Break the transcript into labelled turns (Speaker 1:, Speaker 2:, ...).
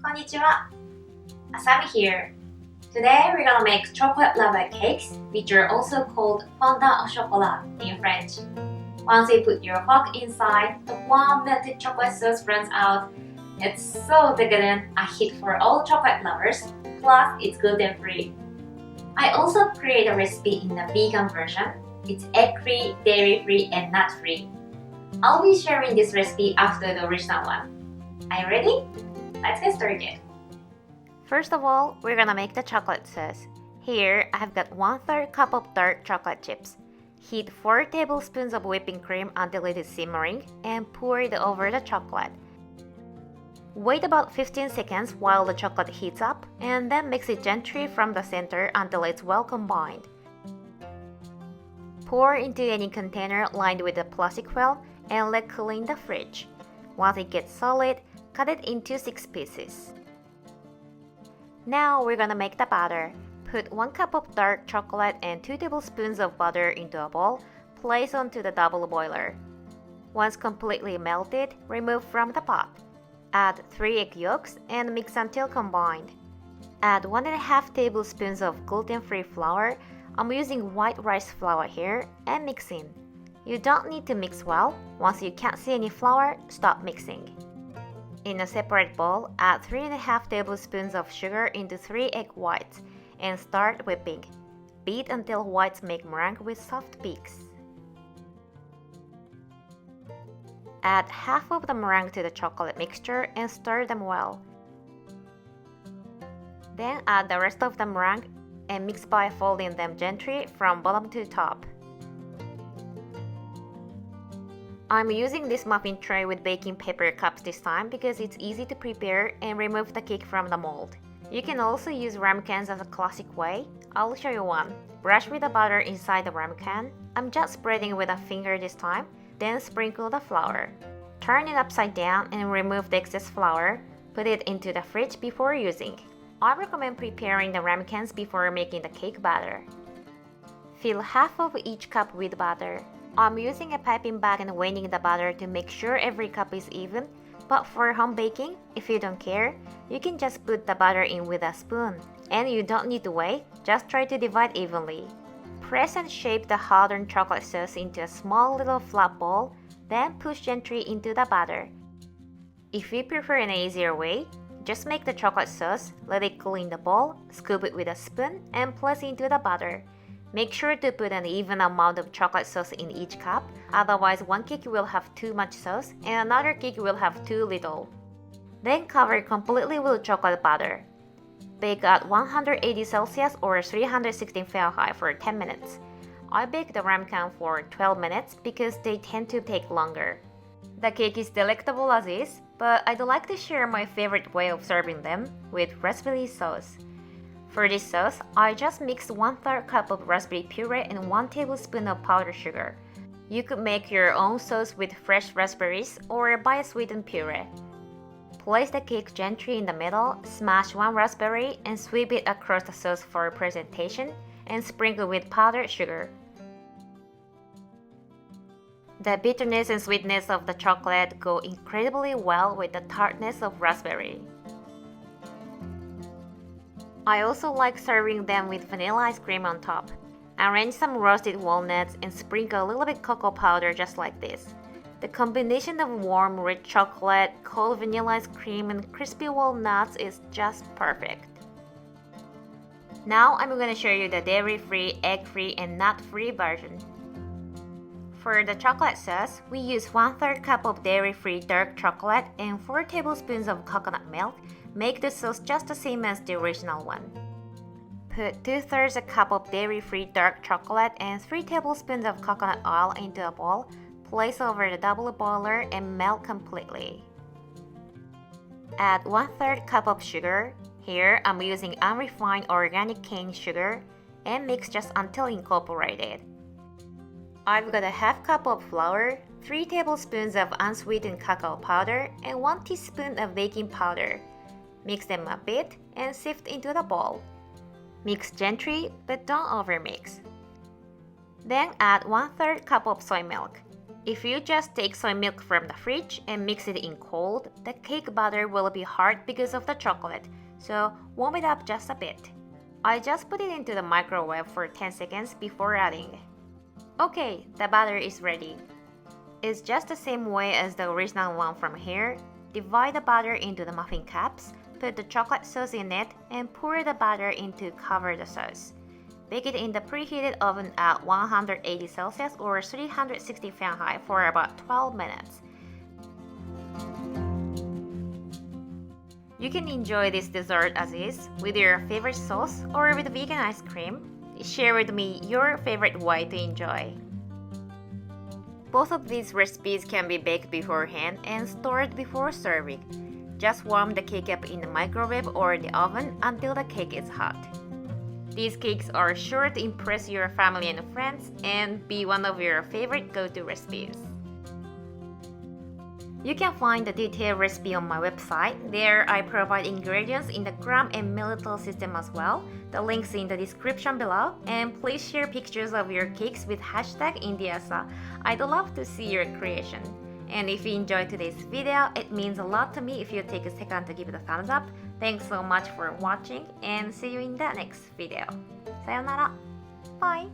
Speaker 1: Konnichiwa. Asami here. Today we're gonna make chocolate lava cakes, which are also called Fondant Chocolat in French. Once you put your fork inside, the warm melted chocolate sauce runs out. It's so decadent, a hit for all chocolate lovers, plus it's gluten-free. I also create a recipe in the vegan version. It's egg-free, dairy-free, and nut-free. I'll be sharing this recipe after the original one. Are you ready? Let's get started.
Speaker 2: First of all, we're gonna make the chocolate sauce. Here, I have got 1/3 cup of dark chocolate chips. Heat 4 tablespoons of whipping cream until it is simmering and pour it over the chocolate. Wait about 15 seconds while the chocolate heats up and then mix it gently from the center until it's well combined. Pour into any container lined with a plastic foil and let cool in the fridge. Once it gets solid, cut it into 6 pieces. Now we're gonna make the batter. Put 1 cup of dark chocolate and 2 tablespoons of butter into a bowl. Place onto the double boiler. Once completely melted, remove from the pot. Add 3 egg yolks and mix until combined. Add 1.5 tablespoons of gluten-free flour. I'm using white rice flour here and mix in. You don't need to mix well. Once you can't see any flour, stop mixing. In a separate bowl, add 3.5 tablespoons of sugar into 3 egg whites and start whipping. Beat until whites make meringue with soft peaks. Add half of the meringue to the chocolate mixture and stir them well. Then add the rest of the meringue and mix by folding them gently from bottom to top. I'm using this muffin tray with baking paper cups this time because it's easy to prepare and remove the cake from the mold. You can also use ramekins as a classic way. I'll show you one. Brush with the butter inside the ramekin. I'm just spreading with a finger this time, then sprinkle the flour. Turn it upside down and remove the excess flour. Put it into the fridge before using. I recommend preparing the ramekins before making the cake batter. Fill half of each cup with butter. I'm using a piping bag and weighing the butter to make sure every cup is even, but for home baking, if you don't care, you can just put the butter in with a spoon. And you don't need to weigh, just try to divide evenly. Press and shape the hardened chocolate sauce into a small little flat ball, then push gently into the butter. If you prefer an easier way, just make the chocolate sauce, let it cool in the bowl, scoop it with a spoon, and place into the butter. Make sure to put an even amount of chocolate sauce in each cup, otherwise one cake will have too much sauce and another cake will have too little. Then cover completely with chocolate butter. Bake at 180 Celsius or 316 Fahrenheit for 10 minutes. I bake the ramekin for 12 minutes because they tend to take longer. The cake is delectable as is, but I'd like to share my favorite way of serving them with raspberry sauce. For this sauce, I just mixed 1/3 cup of raspberry puree and 1 tablespoon of powdered sugar. You could make your own sauce with fresh raspberries or buy a sweetened puree. Place the cake gently in the middle, smash 1 raspberry and sweep it across the sauce for presentation, and sprinkle with powdered sugar. The bitterness and sweetness of the chocolate go incredibly well with the tartness of raspberry. I also like serving them with vanilla ice cream on top. Arrange some roasted walnuts and sprinkle a little bit cocoa powder just like this. The combination of warm, rich chocolate, cold vanilla ice cream, and crispy walnuts is just perfect. Now I'm going to show you the dairy-free, egg-free, and nut-free version. For the chocolate sauce, we use 1/3 cup of dairy-free dark chocolate and 4 tablespoons of coconut milk. Make the sauce just the same as the original one. Put 2/3 a cup of dairy-free dark chocolate and 3 tablespoons of coconut oil into a bowl. Place over the double boiler and melt completely. Add 1/3 cup of sugar. Here I'm using unrefined organic cane sugar and mix just until incorporated. I've got a half cup of flour, 3 tablespoons of unsweetened cacao powder, and 1 teaspoon of baking powder. Mix them a bit and sift into the bowl. Mix gently but don't overmix. Then add 1/3 cup of soy milk. If you just take soy milk from the fridge and mix it in cold, the cake batter will be hard because of the chocolate, so warm it up just a bit. I just put it into the microwave for 10 seconds before adding. Okay, the batter is ready. It's just the same way as the original one from here. Divide the batter into the muffin cups, put the chocolate sauce in it, and pour the batter in to cover the sauce. Bake it in the preheated oven at 180 Celsius or 360 Fahrenheit for about 12 minutes. You can enjoy this dessert as is, with your favorite sauce or with vegan ice cream. Share with me your favorite way to enjoy. Both of these recipes can be baked beforehand and stored before serving. Just warm the cake up in the microwave or the oven until the cake is hot. These cakes are sure to impress your family and friends and be one of your favorite go-to recipes. You can find the detailed recipe on my website. There I provide ingredients in the gram and milliliter system as well. The link's in the description below. And please share pictures of your cakes with hashtag Indiasa. I'd love to see your creation. And if you enjoyed today's video, it means a lot to me if you take a second to give it a thumbs up. Thanks so much for watching and see you in the next video. さよなら. Bye!